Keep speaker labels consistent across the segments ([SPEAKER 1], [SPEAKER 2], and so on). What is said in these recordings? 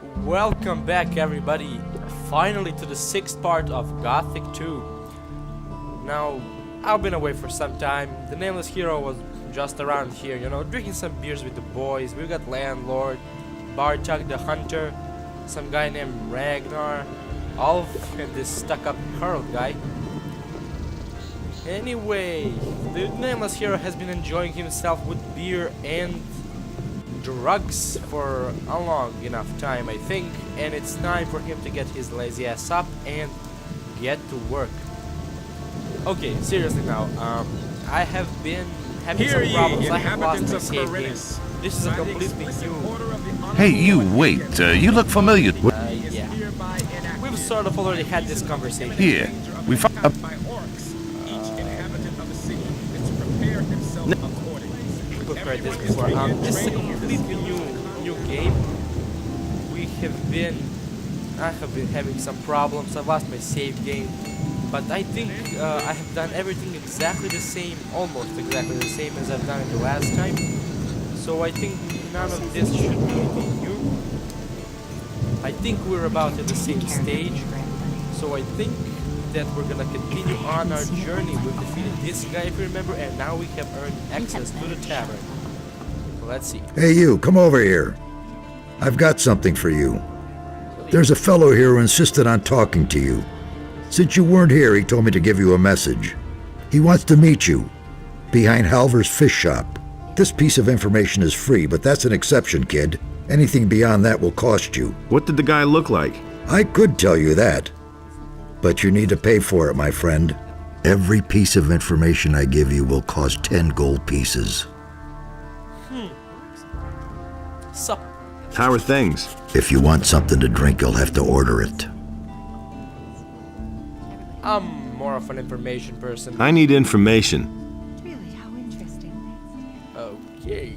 [SPEAKER 1] Welcome back everybody, finally to the 6th part of Gothic 2. Now, I've been away for some time. The nameless hero was just around here, you know, drinking some beers with the boys. We got Landlord, Bartok the Hunter, some guy named Ragnar, Ulf, and this stuck-up Carl guy. Anyway, the nameless hero has been enjoying himself with beer and drugs for a long enough time, I think, and it's time for him to get his lazy ass up and get to work. Okay, seriously now, I have been having some problems. I have lost my save game. This is a completely new...
[SPEAKER 2] Hey, you, wait, you look familiar.
[SPEAKER 1] Yeah. We've sort of already had this conversation.
[SPEAKER 2] Here, we found...
[SPEAKER 1] Prepared this before. This is a completely new game. I have been having some problems. I've lost my save game, but I think I have done everything exactly the same, almost exactly the same as I've done it the last time. So I think none of this should really be new. I think we're about at the same stage. So I think that we're gonna continue on our journey. We've defeated this guy, if you remember, and now we have earned access to the tavern. Let's see.
[SPEAKER 3] Hey you, come over here. I've got something for you. There's a fellow here who insisted on talking to you. Since you weren't here, he told me to give you a message. He wants to meet you, behind Halver's fish shop. This piece of information is free, but that's an exception, kid. Anything beyond that will cost you.
[SPEAKER 4] What did the guy look like?
[SPEAKER 3] I could tell you that, but you need to pay for it, my friend. Every piece of information I give you will cost 10 gold pieces.
[SPEAKER 1] So,
[SPEAKER 4] How are things?
[SPEAKER 3] If you want something to drink, you'll have to order it.
[SPEAKER 1] I'm more of an information person.
[SPEAKER 4] I need information.
[SPEAKER 5] Really, how interesting.
[SPEAKER 1] Okay.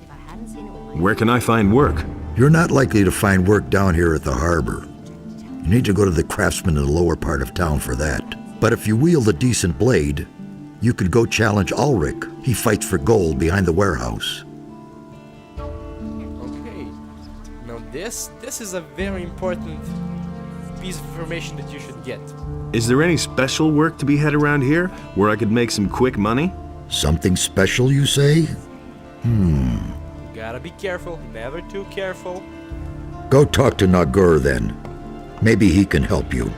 [SPEAKER 5] If I hadn't seen it with my
[SPEAKER 4] Where can I find work?
[SPEAKER 3] You're not likely to find work down here at the harbor. You need to go to the craftsman in the lower part of town for that. But if you wield a decent blade, you could go challenge Ulrich. He fights for gold behind the warehouse.
[SPEAKER 1] Okay. Now this is a very important piece of information that you should get.
[SPEAKER 4] Is there any special work to be had around here where I could make some quick money?
[SPEAKER 3] Something special, you say?
[SPEAKER 1] Gotta be careful, never too careful.
[SPEAKER 3] Go talk to NotR then. Maybe he can help you.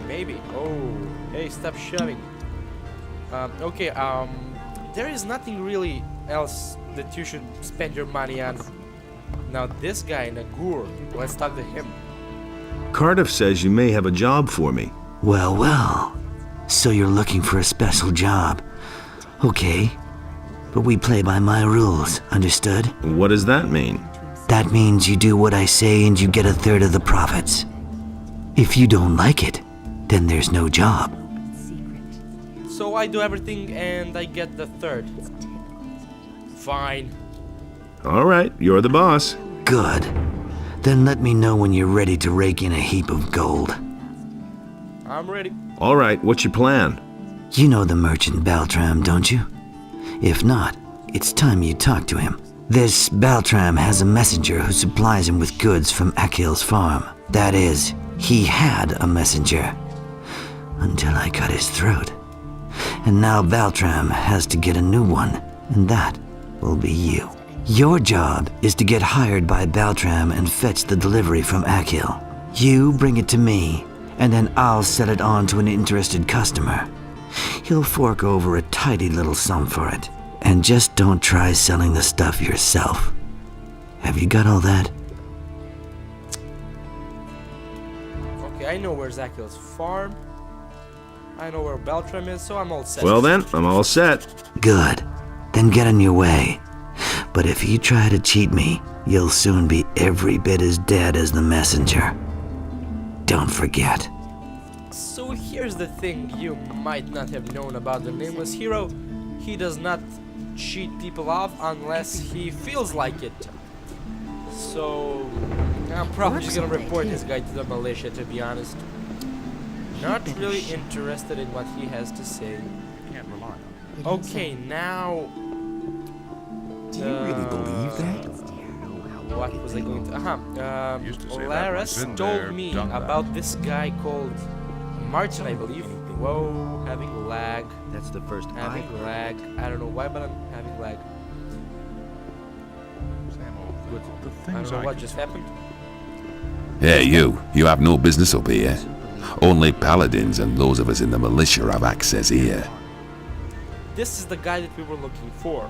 [SPEAKER 1] Maybe. Oh, hey, stop shoving. Okay, there is nothing really else that you should spend your money on. Now this guy, NotR, let's talk to him.
[SPEAKER 4] Cardiff says you may have a job for me.
[SPEAKER 6] Well, well. So you're looking for a special job. Okay. But we play by my rules, understood?
[SPEAKER 4] What does that mean?
[SPEAKER 6] That means you do what I say and you get a third of the profits. If you don't like it, then there's no job.
[SPEAKER 1] So I do everything and I get the third. Fine.
[SPEAKER 4] All right, you're the boss.
[SPEAKER 6] Good. Then let me know when you're ready to rake in a heap of gold.
[SPEAKER 1] I'm ready.
[SPEAKER 4] All right, what's your plan?
[SPEAKER 6] You know the merchant Baltram, don't you? If not, it's time you talk to him. This Baltram has a messenger who supplies him with goods from Akhil's farm. That is, he had a messenger. Until I cut his throat. And now Baltram has to get a new one, and that will be you. Your job is to get hired by Baltram and fetch the delivery from Akhil. You bring it to me, and then I'll sell it on to an interested customer. He'll fork over a tidy little sum for it. And just don't try selling the stuff yourself. Have you got all that?
[SPEAKER 1] Okay, I know where's Akhil's farm. I know where Baltram is, so I'm all set.
[SPEAKER 4] Well then, I'm all set.
[SPEAKER 6] Good. Then get on your way. But if you try to cheat me, you'll soon be every bit as dead as the messenger. Don't forget.
[SPEAKER 1] So here's the thing you might not have known about the nameless hero. He does not cheat people off unless he feels like it. So I'm probably just gonna report this guy to the militia, to be honest. Not really interested in what he has to say. Okay, now...
[SPEAKER 7] Do you really believe that?
[SPEAKER 1] What was I going to...
[SPEAKER 2] Used to say that
[SPEAKER 1] Laris
[SPEAKER 2] once. Been
[SPEAKER 1] told
[SPEAKER 2] there,
[SPEAKER 1] me
[SPEAKER 2] done that.
[SPEAKER 1] about this guy called Martin, I believe. Whoa, having lag.
[SPEAKER 7] That's the first
[SPEAKER 1] Having lag. I don't know why, but I'm having lag. Good. I don't know what just happened.
[SPEAKER 2] Hey, you have no business up here. Only paladins and those of us in the militia have access here.
[SPEAKER 1] This is the guy that we were looking for.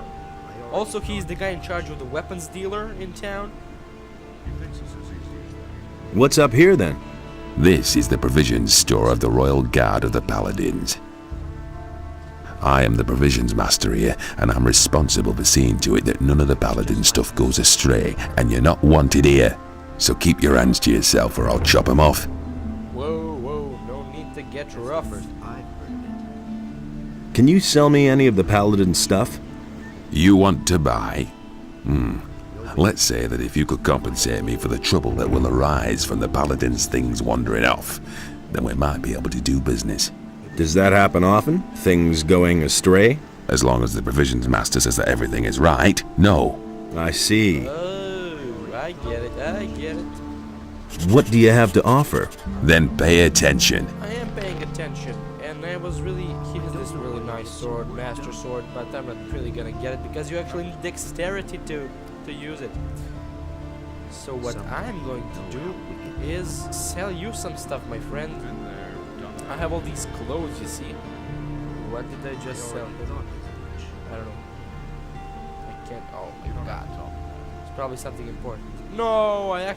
[SPEAKER 1] Also, he's the guy in charge of the weapons dealer in town.
[SPEAKER 4] What's up here then?
[SPEAKER 2] This is the provisions store of the Royal Guard of the Paladins. I am the provisions master here, and I'm responsible for seeing to it that none of the paladin stuff goes astray, and you're not wanted here. So keep your hands to yourself or I'll chop 'em off.
[SPEAKER 1] Whoa, no need to get rough.
[SPEAKER 4] Can you sell me any of the paladin stuff?
[SPEAKER 2] You want to buy? Let's say that if you could compensate me for the trouble that will arise from the paladin's things wandering off, then we might be able to do business.
[SPEAKER 4] Does that happen often? Things going astray?
[SPEAKER 2] As long as the provisions master says that everything is right, no.
[SPEAKER 4] I see.
[SPEAKER 1] Oh, I get it.
[SPEAKER 4] What do you have to offer?
[SPEAKER 2] Then pay attention.
[SPEAKER 1] I am paying attention, and he has this really nice sword, master sword, but I'm not really gonna get it because you actually need dexterity to use it. So what I'm going to do is sell you some stuff, my friend. I have all these clothes, you see. What did I just sell? I don't know. I can't. Oh my god. It's probably something important. No, I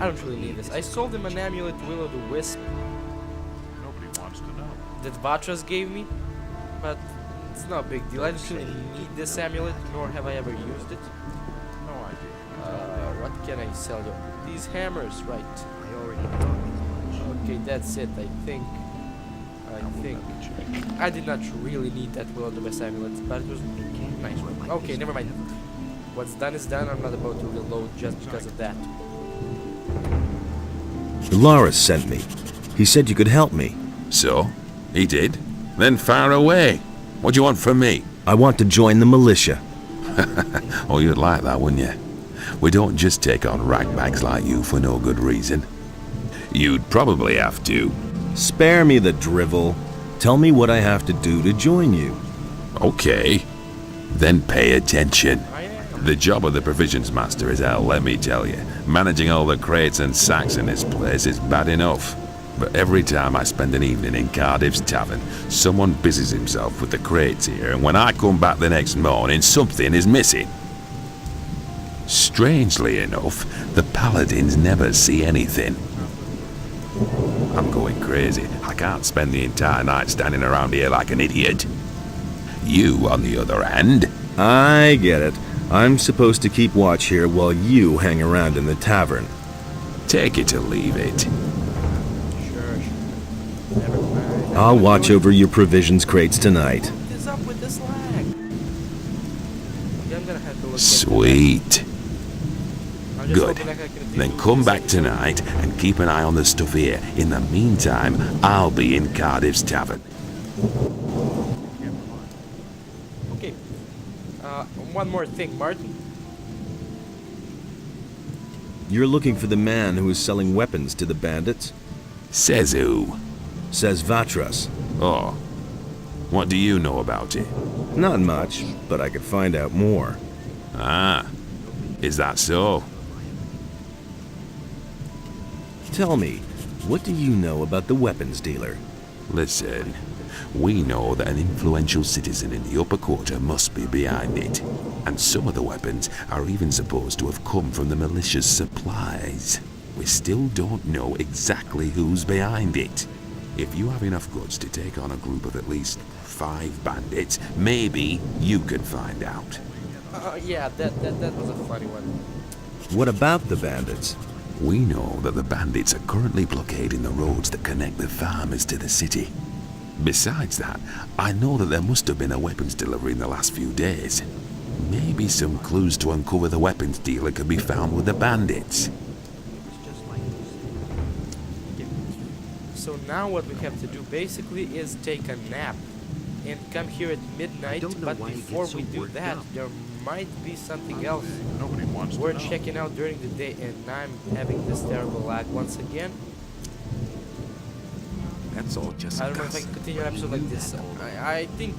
[SPEAKER 1] don't really need this. I sold him an amulet, Will-o'-the-Wisp.
[SPEAKER 2] Nobody wants to know.
[SPEAKER 1] That Vatras gave me, but it's not a big deal. I don't really need this amulet, nor have I ever used it.
[SPEAKER 2] No idea.
[SPEAKER 1] What can I sell you? These hammers, right? Okay, that's it. I think. I did not really need that Will-o'-the-Wisp amulet, but it was a nice one. Okay, never mind. What's done is done. I'm not about to reload just because of that.
[SPEAKER 4] Laris sent me. He said you could help me.
[SPEAKER 2] So? He did? Then fire away. What do you want from me?
[SPEAKER 4] I want to join the militia.
[SPEAKER 2] Oh, you'd like that, wouldn't you? We don't just take on ragbags like you for no good reason. You'd probably have to.
[SPEAKER 4] Spare me the drivel. Tell me what I have to do to join you.
[SPEAKER 2] Okay. Then pay attention.
[SPEAKER 1] I am.
[SPEAKER 2] The job of the provisions master is hell, let me tell you. Managing all the crates and sacks in this place is bad enough. But every time I spend an evening in Cardiff's tavern, someone busies himself with the crates here, and when I come back the next morning, something is missing. Strangely enough, the paladins never see anything. I'm going crazy. I can't spend the entire night standing around here like an idiot. You, on the other hand...
[SPEAKER 4] I get it. I'm supposed to keep watch here while you hang around in the tavern.
[SPEAKER 2] Take it or leave it.
[SPEAKER 1] Sure. Never mind.
[SPEAKER 4] I'll watch over your provisions crates tonight.
[SPEAKER 1] What is up with this lag? Okay, I'm gonna have to look
[SPEAKER 2] Sweet.
[SPEAKER 1] I'm just
[SPEAKER 2] Good.
[SPEAKER 1] hoping I can
[SPEAKER 2] Then
[SPEAKER 1] do
[SPEAKER 2] come
[SPEAKER 1] this
[SPEAKER 2] back
[SPEAKER 1] episode.
[SPEAKER 2] tonight and keep an eye on the stuff here. In the meantime, I'll be in Cardiff's tavern.
[SPEAKER 1] Okay. One more thing, Martin.
[SPEAKER 4] You're looking for the man who is selling weapons to the bandits?
[SPEAKER 2] Says who?
[SPEAKER 4] Says Vatras.
[SPEAKER 2] Oh. What do you know about it?
[SPEAKER 4] Not much, but I could find out more.
[SPEAKER 2] Ah. Is that so?
[SPEAKER 4] Tell me, what do you know about the weapons dealer?
[SPEAKER 2] Listen. We know that an influential citizen in the upper quarter must be behind it. And some of the weapons are even supposed to have come from the militia's supplies. We still don't know exactly who's behind it. If you have enough goods to take on a group of at least 5 bandits, maybe you can find out.
[SPEAKER 1] Yeah, that was a funny one.
[SPEAKER 4] What about the bandits?
[SPEAKER 2] We know that the bandits are currently blockading the roads that connect the farmers to the city. Besides that, I know that there must have been a weapons delivery in the last few days. Maybe some clues to uncover the weapons dealer could be found with the bandits.
[SPEAKER 1] So now what we have to do basically is take a nap and come here at midnight,
[SPEAKER 7] don't know
[SPEAKER 1] but
[SPEAKER 7] why you
[SPEAKER 1] before
[SPEAKER 7] get so
[SPEAKER 1] we do
[SPEAKER 7] worked
[SPEAKER 1] that,
[SPEAKER 7] up.
[SPEAKER 1] there might be something else.
[SPEAKER 2] Nobody wants
[SPEAKER 1] weren't checking out during the day, and I'm having this terrible lag once again.
[SPEAKER 2] That's all just
[SPEAKER 1] I don't know if I can continue an episode like this. I think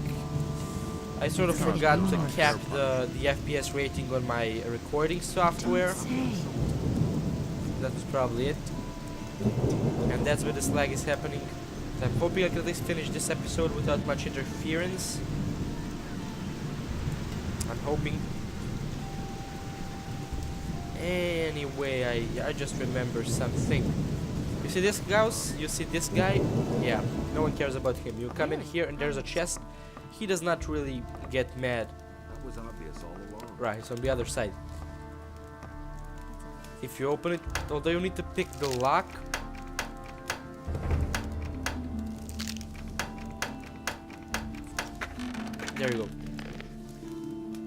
[SPEAKER 1] I sort of forgot to cap the FPS rating on my recording software. That was probably it. And that's where this lag is happening. I'm hoping I can at least finish this episode without much interference. I'm hoping. Anyway, I just remember something. You see this guys? You see this guy? Yeah, no one cares about him. You come in here and there's a chest. He does not really get mad.
[SPEAKER 2] That was obvious all along.
[SPEAKER 1] Right, it's on the other side. If you open it, although you need to pick the lock. There you go.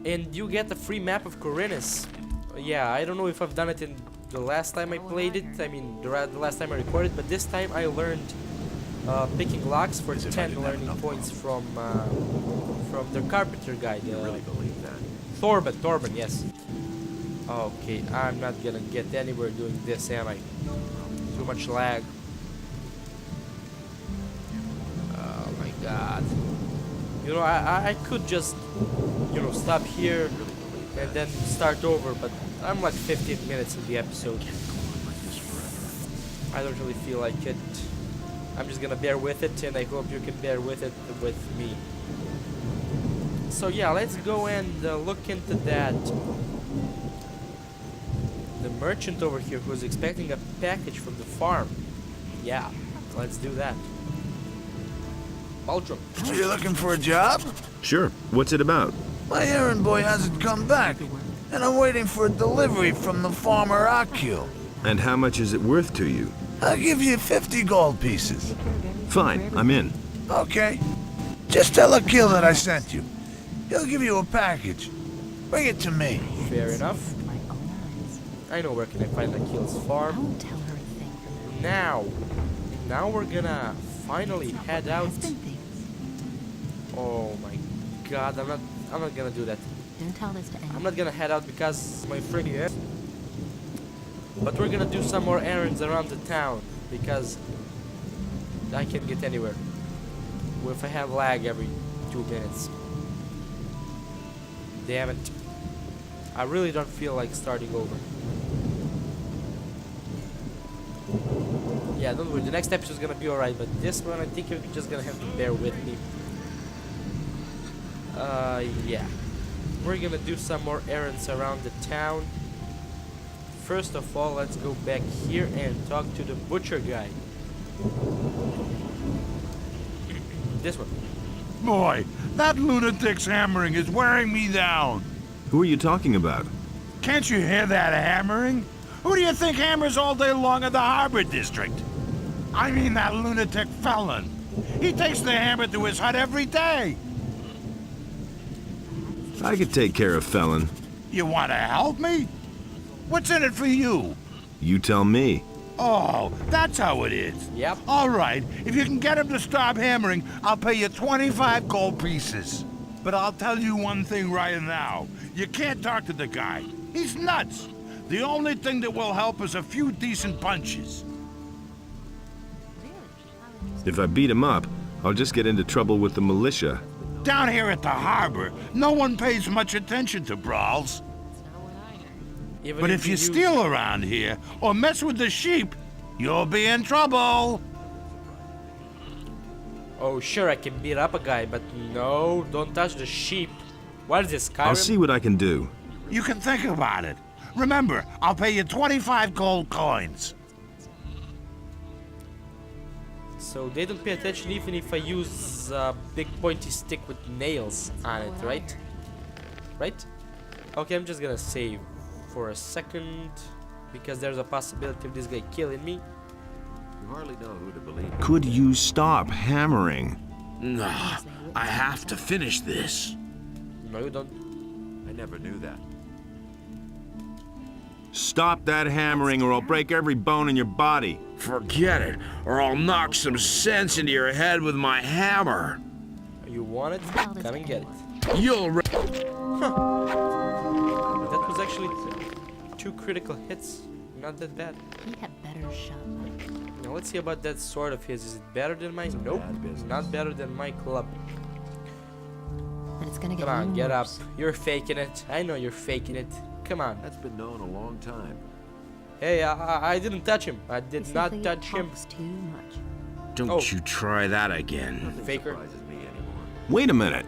[SPEAKER 1] And you get a free map of Khorinis. Yeah, I don't know if I've done it in the last time I played it. I mean, the last time I recorded, but this time I learned picking locks for 10 learning points from the carpenter guy.
[SPEAKER 2] Really believe that?
[SPEAKER 1] Torben, yes. Okay, I'm not gonna get anywhere doing this, am I? Too much lag. Oh my god. You know, I could just, you know, stop here and then start over, but I'm like 15 minutes in the episode. I don't really feel like it. I'm just gonna bear with it, and I hope you can bear with it with me. So yeah, let's go and look into that. The merchant over here who's expecting a package from the farm. Yeah, let's do that. Baltram.
[SPEAKER 7] Are you looking for a job?
[SPEAKER 4] Sure. What's it about?
[SPEAKER 7] My errand boy hasn't come back, and I'm waiting for a delivery from the farmer Akil.
[SPEAKER 4] And how much is it worth to you?
[SPEAKER 7] I'll give you 50 gold pieces.
[SPEAKER 4] Fine, I'm in.
[SPEAKER 7] Okay. Just tell Akil that I sent you. He'll give you a package. Bring it to me.
[SPEAKER 1] Fair enough.
[SPEAKER 5] My own eyes.
[SPEAKER 1] I know where can I find Akil's farm.
[SPEAKER 5] Don't tell her a thing.
[SPEAKER 1] Now we're gonna finally head out.
[SPEAKER 5] Has been things.
[SPEAKER 1] Oh my god, I'm not gonna do that.
[SPEAKER 5] Don't tell this to anyone.
[SPEAKER 1] I'm not gonna head out because my friend here. But we're gonna do some more errands around the town because I can't get anywhere. What if I have lag every 2 minutes? Damn it. I really don't feel like starting over. Yeah, don't worry, the next episode is gonna be alright, but this one I think you're just gonna have to bear with me. Yeah. We're gonna do some more errands around the town. First of all, let's go back here and talk to the butcher guy. This one.
[SPEAKER 8] Boy, that lunatic's hammering is wearing me down.
[SPEAKER 4] Who are you talking about?
[SPEAKER 8] Can't you hear that hammering? Who do you think hammers all day long in the Harbor District? I mean that lunatic felon. He takes the hammer to his hut every day.
[SPEAKER 4] I could take care of Felon.
[SPEAKER 8] You want to help me? What's in it for you?
[SPEAKER 4] You tell me.
[SPEAKER 8] Oh, that's how it is.
[SPEAKER 1] Yep.
[SPEAKER 8] All right, if you can get him to stop hammering, I'll pay you 25 gold pieces. But I'll tell you one thing right now. You can't talk to the guy. He's nuts. The only thing that will help is a few decent punches.
[SPEAKER 4] If I beat him up, I'll just get into trouble with the militia.
[SPEAKER 8] Down here at the harbor, no one pays much attention to brawls.
[SPEAKER 1] Even
[SPEAKER 8] But if you steal around here or mess with the sheep, you'll be in trouble.
[SPEAKER 1] Oh, sure, I can beat up a guy, but no, don't touch the sheep. What is this, Skyrim?
[SPEAKER 4] I'll see what I can do.
[SPEAKER 8] You can think about it. Remember, I'll pay you 25 gold coins.
[SPEAKER 1] So they don't pay attention even if I use a big pointy stick with nails on it, right? Right? Okay, I'm just gonna save for a second because there's a possibility of this guy killing me.
[SPEAKER 2] You hardly know who to believe.
[SPEAKER 4] Could you stop hammering?
[SPEAKER 7] Nah, I have to finish this.
[SPEAKER 1] No, you don't.
[SPEAKER 2] I never knew that.
[SPEAKER 4] Stop that hammering or I'll break every bone in your body.
[SPEAKER 7] Forget it, or I'll knock some sense into your head with my hammer.
[SPEAKER 1] You want it? Come and get it.
[SPEAKER 7] You'll
[SPEAKER 1] That was actually 2 critical hits. Not that bad.
[SPEAKER 5] He had better shut up.
[SPEAKER 1] Now let's see about that sword of his. Is it better than my? Nope. Not better than my club.
[SPEAKER 5] And it's gonna get
[SPEAKER 1] Come on,
[SPEAKER 5] even
[SPEAKER 1] get up.
[SPEAKER 5] worse.
[SPEAKER 1] You're faking it. I know you're faking it. Come on.
[SPEAKER 9] That's been known a long time.
[SPEAKER 1] Hey, I didn't touch him. I did
[SPEAKER 5] He
[SPEAKER 1] not
[SPEAKER 5] simply
[SPEAKER 1] touch him.
[SPEAKER 5] talks too much.
[SPEAKER 4] Don't
[SPEAKER 1] Oh.
[SPEAKER 4] you try that again.
[SPEAKER 1] Faker.
[SPEAKER 9] Surprises me anymore.
[SPEAKER 4] Wait a minute.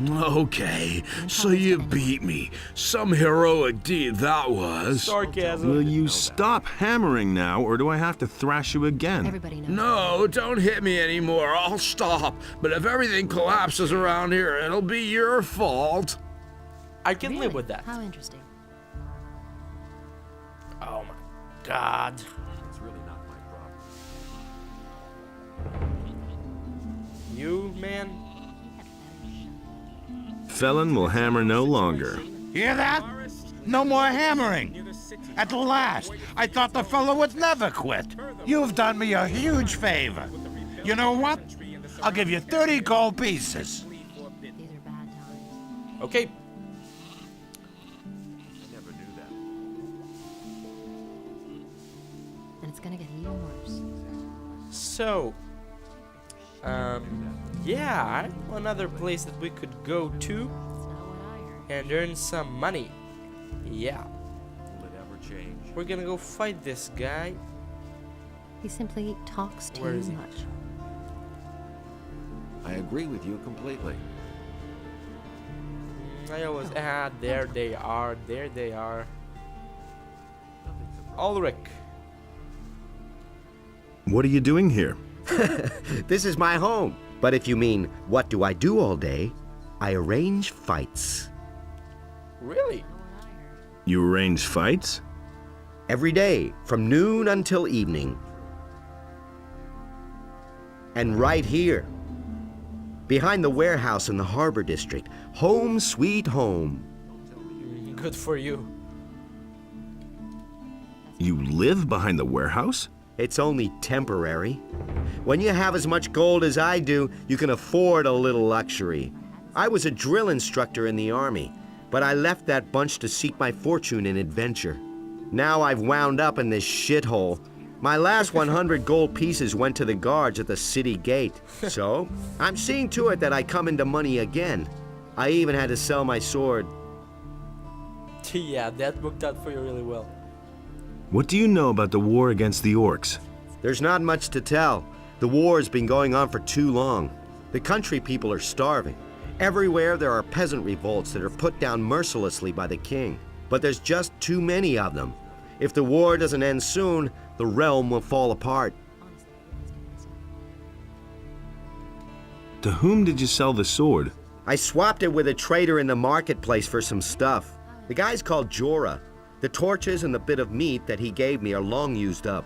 [SPEAKER 4] Okay, so you beat me. Some heroic deed that was.
[SPEAKER 1] Sarcasm.
[SPEAKER 4] Will you stop hammering now, or do I have to thrash you again?
[SPEAKER 5] Everybody knows.
[SPEAKER 3] No, don't hit me anymore. I'll stop. But if everything collapses around here, it'll be your fault.
[SPEAKER 1] I can
[SPEAKER 5] Really?
[SPEAKER 1] live with that.
[SPEAKER 5] How interesting.
[SPEAKER 1] Oh my god.
[SPEAKER 9] It's really not my problem.
[SPEAKER 1] You, man?
[SPEAKER 4] Felon will hammer no longer.
[SPEAKER 8] Hear that? No more hammering. At last, I thought the fellow would never quit. You've done me a huge favor. You know what? I'll give you 30 gold pieces.
[SPEAKER 5] These are bad times.
[SPEAKER 1] Okay.
[SPEAKER 9] I never knew that.
[SPEAKER 5] And it's gonna get even worse.
[SPEAKER 1] So, yeah, I know another place that we could go to
[SPEAKER 5] That's not what I heard.
[SPEAKER 1] and earn some money. Yeah,
[SPEAKER 9] Will it ever change?
[SPEAKER 1] we're gonna go fight this guy.
[SPEAKER 5] He simply talks too
[SPEAKER 1] Where is he?
[SPEAKER 5] much.
[SPEAKER 9] I agree with you completely.
[SPEAKER 1] I always there they are, there they are. Ulrich.
[SPEAKER 4] What are you doing here?
[SPEAKER 10] This is my home. But if you mean, what do I do all day? I arrange fights.
[SPEAKER 1] Really?
[SPEAKER 4] You arrange fights?
[SPEAKER 10] Every day, from noon until evening. And right here, behind the warehouse in the harbor district, home sweet home.
[SPEAKER 1] Good for you.
[SPEAKER 4] You live behind the warehouse?
[SPEAKER 10] It's only temporary. When you have as much gold as I do, you can afford a little luxury. I was a drill instructor in the army, but I left that bunch to seek my fortune in adventure. Now I've wound up in this shithole. My last 100 gold pieces went to the guards at the city gate. So, I'm seeing to it that I come into money again. I even had to sell my sword.
[SPEAKER 1] Yeah, that worked out for you really well.
[SPEAKER 4] What do you know about the war against the orcs?
[SPEAKER 10] There's not much to tell. The war's been going on for too long. The country people are starving. Everywhere there are peasant revolts that are put down mercilessly by the king. But there's just too many of them. If the war doesn't end soon, the realm will fall apart.
[SPEAKER 4] To whom did you sell the sword?
[SPEAKER 10] I swapped it with a trader in the marketplace for some stuff. The guy's called Jorah. The torches and the bit of meat that he gave me are long used up.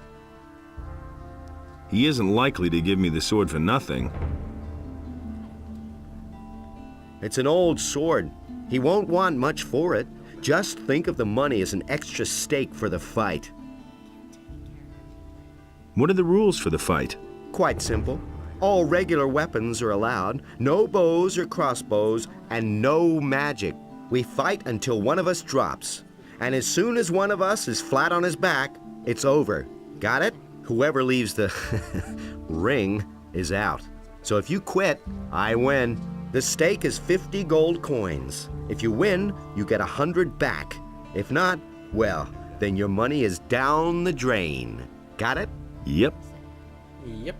[SPEAKER 4] He isn't likely to give me the sword for nothing.
[SPEAKER 10] It's an old sword. He won't want much for it. Just think of the money as an extra stake for the fight.
[SPEAKER 4] What are the rules for the fight?
[SPEAKER 10] Quite simple. All regular weapons are allowed, no bows or crossbows, and no magic. We fight until one of us drops. And as soon as one of us is flat on his back, it's over. Got it? Whoever leaves the ring is out. So if you quit, I win. The stake is 50 gold coins. If you win, you get 100 back. If not, well, then your money is down the drain. Got it?
[SPEAKER 4] Yep.
[SPEAKER 1] Yep.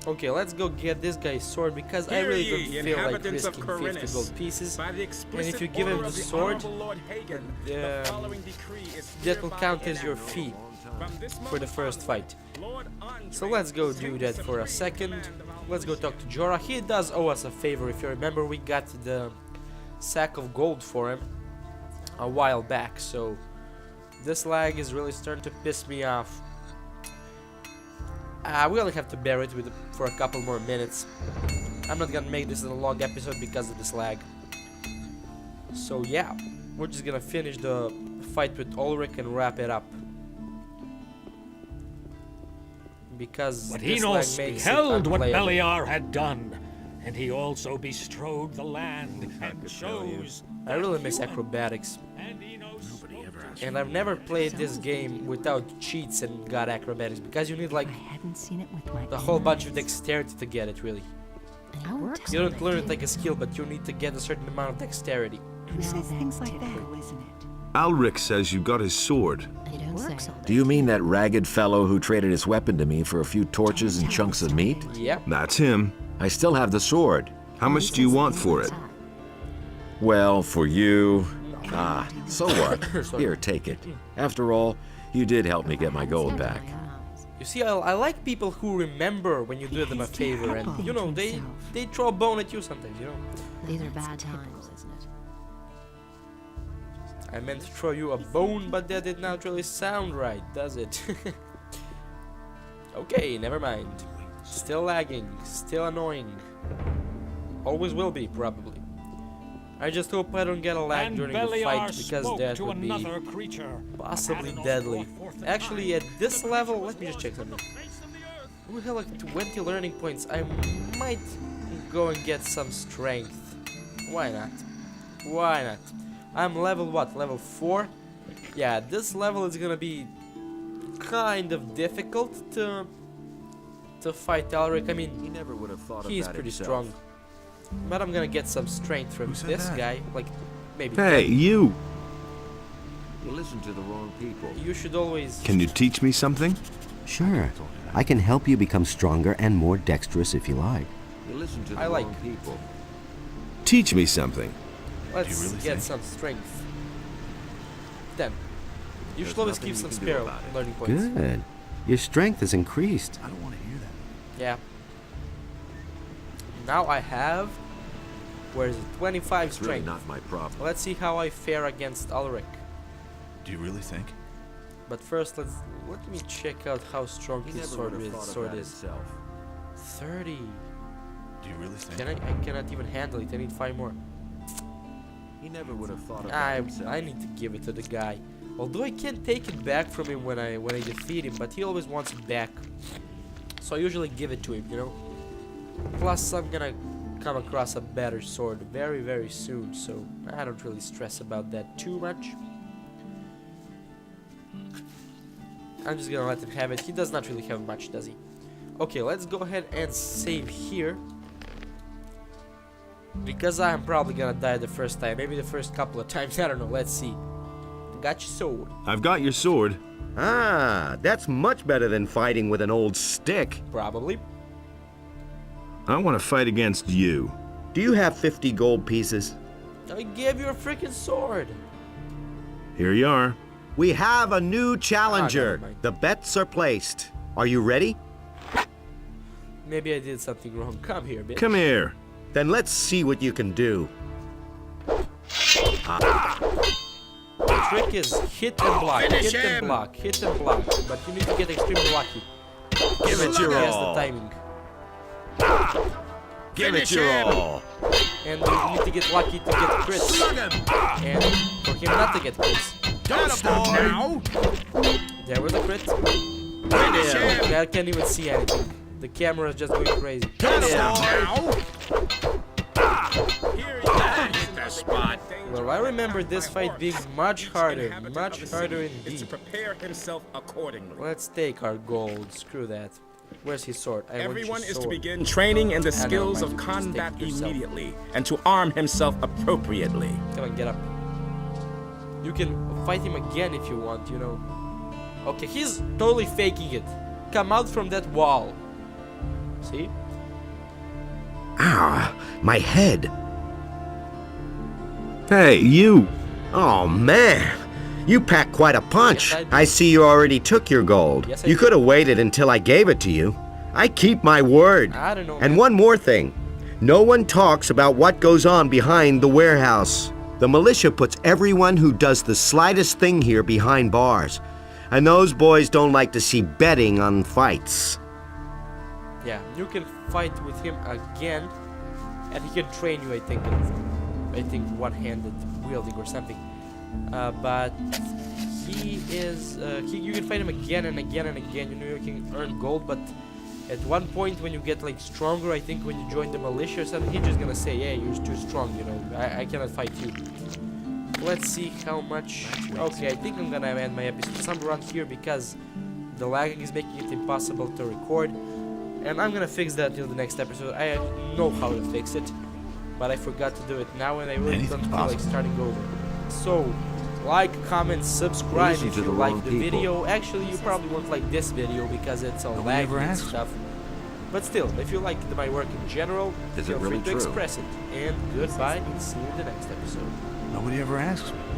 [SPEAKER 1] Okay, let's go get this guy's sword because I really don't feel like risking 50 gold pieces. And if you give him the sword, that will count as your fee for the first fight. So let's go do that for a second. Let's go talk to Jorah. He does owe us a favor. If you remember, we got the sack of gold for him a while back. So this lag is really starting to piss me off. We only have to bear it with for a couple more minutes. I'm not gonna make this a long episode because of this lag. So yeah, we're just gonna finish the fight with Ulrich and wrap it up. Because
[SPEAKER 11] But
[SPEAKER 1] this lag
[SPEAKER 11] Enos
[SPEAKER 1] makes
[SPEAKER 11] beheld
[SPEAKER 1] it
[SPEAKER 11] what
[SPEAKER 1] unplayable.
[SPEAKER 11] Beliar had done, and he also bestrode the land and chose.
[SPEAKER 1] I really miss acrobatics.
[SPEAKER 11] And Enos
[SPEAKER 1] And I've never played this game without cheats and god acrobatics, because you need like
[SPEAKER 5] I hadn't seen it with my
[SPEAKER 1] a whole bunch of dexterity to get it, really.
[SPEAKER 5] And it works.
[SPEAKER 1] You don't learn it like a skill, but you need to get a certain amount of dexterity.
[SPEAKER 5] Who says things like that, isn't it?
[SPEAKER 4] Alric says you got his sword.
[SPEAKER 5] You don't say.
[SPEAKER 9] Do you mean that ragged fellow who traded his weapon to me for a few torches and chunks of meat?
[SPEAKER 1] Yep.
[SPEAKER 4] That's him.
[SPEAKER 9] I still have the sword.
[SPEAKER 4] How much do you want for it?
[SPEAKER 9] Well, for you... Ah, so what?
[SPEAKER 1] Sorry.
[SPEAKER 9] Here, take it. After all, you did help me get my gold back.
[SPEAKER 1] You see, I like people who remember when you do them a favor, and you know, they throw a bone at you sometimes, you know.
[SPEAKER 5] These are bad times, isn't it?
[SPEAKER 1] I meant to throw you a bone, but that did not really sound right, does it? Okay, never mind. Still lagging, still annoying. Always will be, probably. I just hope I don't get a lag
[SPEAKER 11] And
[SPEAKER 1] during the
[SPEAKER 11] Beliar
[SPEAKER 1] fight, because
[SPEAKER 11] spoke
[SPEAKER 1] that
[SPEAKER 11] to
[SPEAKER 1] would be
[SPEAKER 11] another creature,
[SPEAKER 1] possibly
[SPEAKER 11] and had
[SPEAKER 1] deadly.
[SPEAKER 11] no forth of
[SPEAKER 1] Actually,
[SPEAKER 11] mind.
[SPEAKER 1] at this level, let me just check something. We have like 20 learning points. I might go and get some strength. Why not? Why not? I'm level what? Level 4? Yeah, this level is gonna be kind of difficult to fight Alric. I mean,
[SPEAKER 9] He never would have thought
[SPEAKER 1] he's
[SPEAKER 9] of that
[SPEAKER 1] pretty
[SPEAKER 9] himself.
[SPEAKER 1] strong. But I'm gonna get some strength from this guy. Like, maybe.
[SPEAKER 4] Hey, you!
[SPEAKER 9] You listen to the wrong people.
[SPEAKER 1] You should always...
[SPEAKER 4] Can you teach me something?
[SPEAKER 12] Sure. I can help you become stronger and more dexterous if you like.
[SPEAKER 9] You listen to the
[SPEAKER 1] I like-
[SPEAKER 9] wrong people.
[SPEAKER 4] Teach me something.
[SPEAKER 1] Let's get some strength. Then. You
[SPEAKER 9] There's
[SPEAKER 1] should always
[SPEAKER 9] nothing
[SPEAKER 1] keep
[SPEAKER 9] you
[SPEAKER 1] some
[SPEAKER 9] can do
[SPEAKER 1] spare
[SPEAKER 9] about it.
[SPEAKER 1] learning points.
[SPEAKER 12] Good. Your strength has increased.
[SPEAKER 8] I don't want to hear that.
[SPEAKER 1] Yeah. Now I have... Where is it? 25
[SPEAKER 9] It's really
[SPEAKER 1] strength.
[SPEAKER 9] not my problem.
[SPEAKER 1] Let's see how I fare against Alric.
[SPEAKER 8] Do you really think?
[SPEAKER 1] But first, let me check out how strong
[SPEAKER 9] He
[SPEAKER 1] his
[SPEAKER 9] never
[SPEAKER 1] sword
[SPEAKER 9] would have
[SPEAKER 1] is.
[SPEAKER 9] thought of
[SPEAKER 1] Sword
[SPEAKER 9] that
[SPEAKER 1] is
[SPEAKER 9] himself.
[SPEAKER 1] 30.
[SPEAKER 8] Do you really think?
[SPEAKER 1] I cannot even handle it. I need 5 more.
[SPEAKER 9] He never would have thought of that
[SPEAKER 1] I
[SPEAKER 9] himself.
[SPEAKER 1] need to give it to the guy. Although I can't take it back from him when I defeat him, but he always wants it back. So I usually give it to him, you know. Plus, I'm gonna come across a better sword very, very soon, so I don't really stress about that too much. I'm just gonna let him have it. He does not really have much, does he? Okay, let's go ahead and save here. Because I am probably gonna die the first time. Maybe the first couple of times. I don't know. Let's see. Got your sword.
[SPEAKER 4] I've got your sword.
[SPEAKER 10] Ah, that's much better than fighting with an old stick.
[SPEAKER 1] Probably.
[SPEAKER 4] I want to fight against you.
[SPEAKER 10] Do you have 50 gold pieces?
[SPEAKER 1] I gave you a freaking sword.
[SPEAKER 4] Here you are.
[SPEAKER 10] We have a new challenger.
[SPEAKER 1] never mind.
[SPEAKER 10] The bets are placed. Are you ready?
[SPEAKER 1] Maybe I did something wrong. Come here, bitch.
[SPEAKER 4] Come here.
[SPEAKER 10] Then let's see what you can do.
[SPEAKER 1] The trick is hit and block, hit and block, hit and block. But you need to get extremely lucky.
[SPEAKER 10] Give it your
[SPEAKER 1] He has the
[SPEAKER 10] all.
[SPEAKER 1] timing.
[SPEAKER 10] Give it your all.
[SPEAKER 1] And you need to get lucky to get crits. And for him not to get crits.
[SPEAKER 8] Don't stop now!
[SPEAKER 1] There was a crit. I can't even see anything. The camera is just going crazy.
[SPEAKER 8] Now! Hit the spot.
[SPEAKER 1] Well, I remember this fight being much harder indeed.
[SPEAKER 13] Prepare himself accordingly.
[SPEAKER 1] Let's take our gold. Screw that. Where's his sword? I
[SPEAKER 13] Everyone
[SPEAKER 1] want your
[SPEAKER 13] is to
[SPEAKER 1] sword.
[SPEAKER 13] begin training in the
[SPEAKER 1] I know,
[SPEAKER 13] skills
[SPEAKER 1] Mike,
[SPEAKER 13] of
[SPEAKER 1] just take
[SPEAKER 13] combat
[SPEAKER 1] it yourself.
[SPEAKER 13] immediately and to arm himself appropriately.
[SPEAKER 1] Come on, get up. You can fight him again if you want, you know. Okay, he's totally faking it. Come out from that wall. See?
[SPEAKER 10] Ah, my head.
[SPEAKER 4] Hey, you!
[SPEAKER 10] Oh, man. You packed quite a punch.
[SPEAKER 1] Yes, I did.
[SPEAKER 10] I see you already took your gold.
[SPEAKER 1] Yes, I
[SPEAKER 10] You
[SPEAKER 1] did.
[SPEAKER 10] could have waited until I gave it to you. I keep my word.
[SPEAKER 1] I don't know.
[SPEAKER 10] And
[SPEAKER 1] man.
[SPEAKER 10] one more thing. No one talks about what goes on behind the warehouse. The militia puts everyone who does the slightest thing here behind bars. And those boys don't like to see betting on fights.
[SPEAKER 1] Yeah, you can fight with him again, and he can train you. I think one-handed wielding or something. But he is. You can fight him again and again and again. You know, you can earn gold, but at one point when you get like stronger, I think when you join the militia or something, he's just gonna say, "Hey, you're too strong. You know, I cannot fight you." let's see how much. Okay, I think I'm gonna end my episode somewhere around here because the lagging is making it impossible to record, and I'm gonna fix that in the next episode. I know how to fix it, but I forgot to do it now, and I really don't feel like starting over. So, like, comment, subscribe if you like the video. Actually, you probably won't like this video because it's all laggy and stuff. But still, if you like my work in general, feel free to express it. And goodbye, and see you in the next episode.
[SPEAKER 8] Nobody ever asks me.